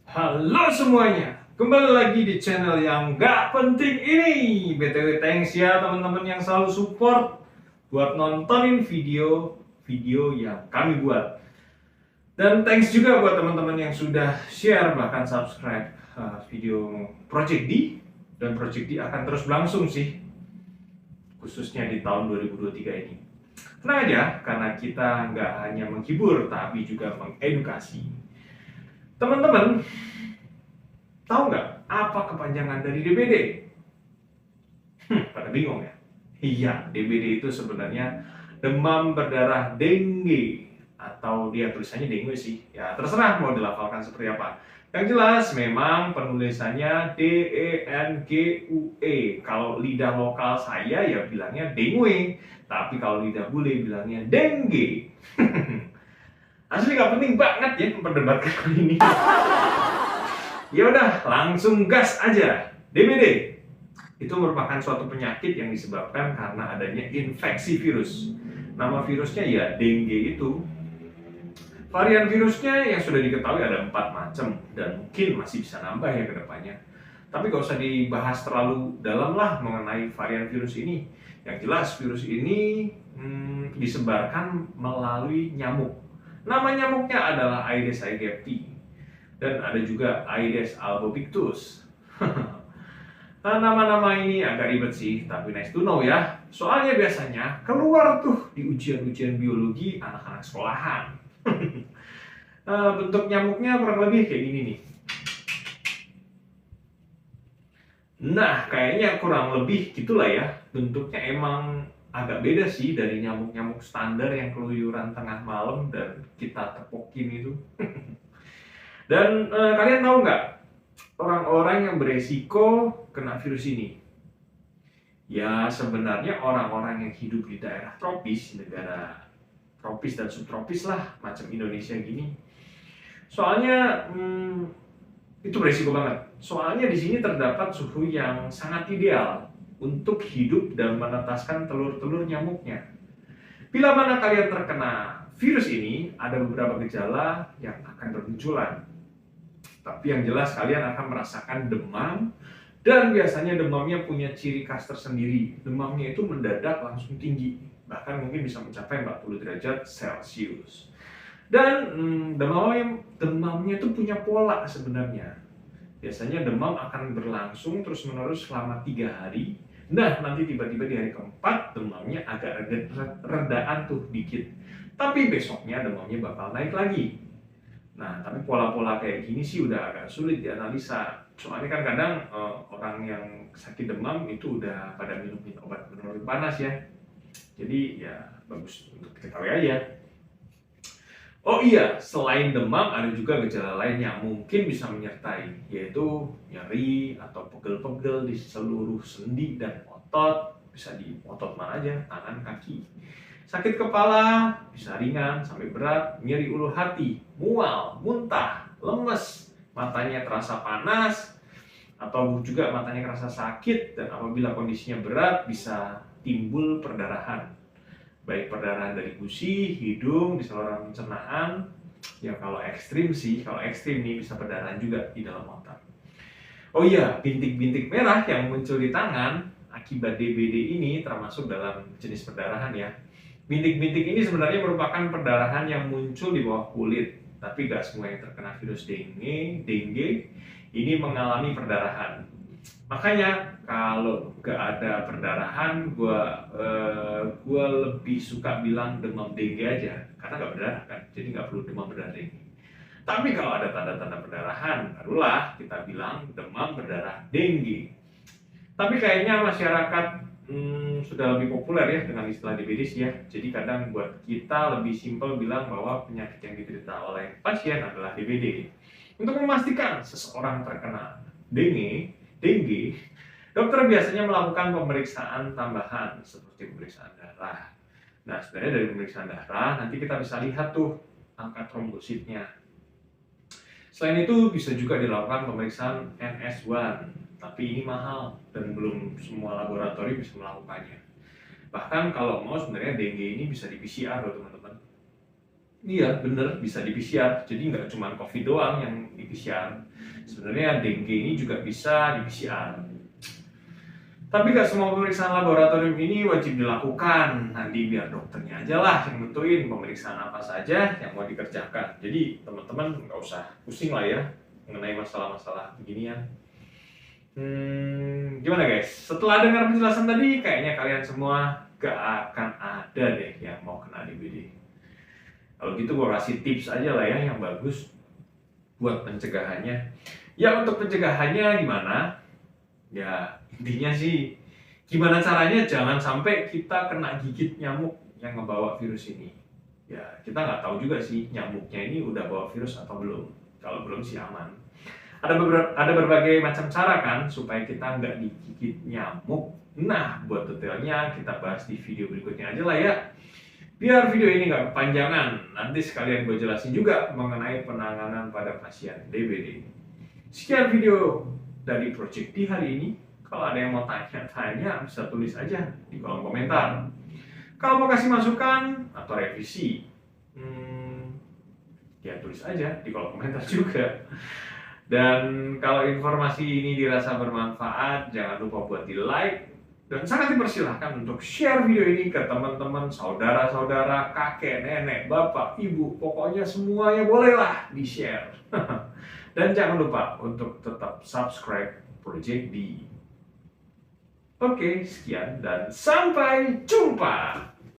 Halo semuanya, kembali lagi di channel yang gak penting ini. BTW thanks ya teman-teman yang selalu support buat nontonin video-video yang kami buat. Dan thanks juga buat teman-teman yang sudah share bahkan subscribe video Project D. Dan Project D akan terus berlangsung sih, khususnya di tahun 2023 ini. Tenang aja, karena kita nggak hanya menghibur tapi juga mengedukasi. Teman-teman, tahu nggak apa kepanjangan dari DBD? Pada bingung ya? Iya, DBD itu sebenarnya demam berdarah dengue, atau dia tulisannya dengue sih. Ya terserah mau dilafalkan seperti apa. Yang jelas memang penulisannya DENGUE. Kalau lidah lokal saya ya bilangnya dengue, tapi kalau lidah bule bilangnya dengue. Asli nggak penting banget ya memperdebatkan kali ini. Ya udah, langsung gas aja. DBD itu merupakan suatu penyakit yang disebabkan karena adanya infeksi virus. Nama virusnya ya dengue itu. Varian virusnya yang sudah diketahui ada 4 macam dan mungkin masih bisa nambah ya ke depannya. Tapi gak usah dibahas terlalu dalam lah mengenai varian virus ini. Yang jelas virus ini disebarkan melalui nyamuk. Nama nyamuknya adalah Aedes aegypti. Dan ada juga Aedes albopictus. Nama-nama ini agak ribet sih, tapi nice to know ya. Soalnya biasanya keluar tuh di ujian-ujian biologi anak-anak sekolahan. Bentuk nyamuknya kurang lebih kayak gini nih. Nah, kayaknya kurang lebih gitulah ya. Bentuknya emang agak beda sih dari nyamuk-nyamuk standar yang keluyuran tengah malam dan kita tepokin itu. Dan kalian tahu nggak orang-orang yang beresiko kena virus ini? Ya sebenarnya orang-orang yang hidup di daerah tropis, negara tropis dan subtropis lah, macam Indonesia gini. Soalnya itu beresiko banget. Soalnya di sini terdapat suhu yang sangat ideal untuk hidup dan menetaskan telur-telur nyamuknya. Bila mana kalian terkena virus ini, ada beberapa gejala yang akan bermunculan. Tapi yang jelas kalian akan merasakan demam, dan biasanya demamnya punya ciri khas tersendiri. Demamnya itu mendadak langsung tinggi, bahkan mungkin bisa mencapai 40 derajat Celcius. Dan demamnya itu punya pola sebenarnya. Biasanya demam akan berlangsung terus-menerus selama 3 hari. Nah, nanti tiba-tiba di hari keempat demamnya agak redaan tuh dikit. Tapi besoknya demamnya bakal naik lagi. Nah, tapi pola-pola kayak gini sih udah agak sulit dianalisa. Soalnya kan kadang orang yang sakit demam itu udah pada minum obat penurun panas ya. Jadi ya bagus untuk diketahui aja. Oh iya, selain demam ada juga gejala lain yang mungkin bisa menyertai, yaitu nyeri atau pegel-pegel di seluruh sendi dan otot, bisa di otot mana aja, tangan, kaki. Sakit kepala, bisa ringan sampai berat, nyeri ulu hati, mual, muntah, lemes, matanya terasa panas, atau juga matanya terasa sakit, dan apabila kondisinya berat bisa timbul perdarahan. Baik perdarahan dari gusi, hidung, di saluran pencernaan. Ya kalau ekstrim nih bisa perdarahan juga di dalam otak. Oh iya, bintik-bintik merah yang muncul di tangan akibat DBD ini termasuk dalam jenis perdarahan ya. Bintik-bintik ini sebenarnya merupakan perdarahan yang muncul di bawah kulit, tapi gak semua yang terkena virus dengue ini mengalami perdarahan. Makanya kalau gak ada perdarahan, gua lebih suka bilang demam dengue aja, karena gak berdarah kan, jadi gak perlu demam berdarah dengue. Tapi kalau ada tanda-tanda perdarahan, barulah kita bilang demam berdarah dengue. Tapi kayaknya masyarakat sudah lebih populer ya dengan istilah DBD ya. Jadi kadang buat kita lebih simpel bilang bahwa penyakit yang diderita oleh pasien adalah DBD. Untuk memastikan seseorang terkena dengue, dokter biasanya melakukan pemeriksaan tambahan seperti pemeriksaan darah. Nah, sebenarnya dari pemeriksaan darah nanti kita bisa lihat tuh angka trombositnya. Selain itu bisa juga dilakukan pemeriksaan NS1, tapi ini mahal dan belum semua laboratorium bisa melakukannya. Bahkan kalau mau sebenarnya dengue ini bisa di PCR loh teman-teman. Iya, bener, bisa di PCR. Jadi nggak cuma COVID doang yang di PCR. Sebenarnya dengue ini juga bisa di PCR. Tapi nggak semua pemeriksaan laboratorium ini wajib dilakukan. Nanti biar dokternya aja lah yang nentuin pemeriksaan apa saja yang mau dikerjakan. Jadi teman-teman nggak usah pusing lah ya mengenai masalah-masalah beginian. Gimana guys? Setelah dengar penjelasan tadi, kayaknya kalian semua gak akan ada deh yang mau kena DBD. Kalau gitu gue kasih tips aja lah ya yang bagus buat pencegahannya. Ya untuk pencegahannya gimana? Ya intinya sih gimana caranya jangan sampai kita kena gigit nyamuk yang ngebawa virus ini. Ya kita nggak tahu juga sih nyamuknya ini udah bawa virus atau belum. Kalau belum sih aman. Ada berbagai macam cara kan supaya kita nggak digigit nyamuk. Nah buat detailnya kita bahas di video berikutnya aja lah ya. Biar video ini nggak kepanjangan, nanti sekalian gue jelasin juga mengenai penanganan pada pasien DBD. Sekian video dari Project D hari ini. Kalau ada yang mau tanya-tanya, bisa tulis aja di kolom komentar. Kalau mau kasih masukan atau revisi, ya tulis aja di kolom komentar juga. Dan kalau informasi ini dirasa bermanfaat, jangan lupa buat di like. Dan sangat dipersilahkan untuk share video ini ke teman-teman, saudara-saudara, kakek, nenek, bapak, ibu, pokoknya semuanya bolehlah di-share. Dan jangan lupa untuk tetap subscribe Project D. Oke, sekian dan sampai jumpa.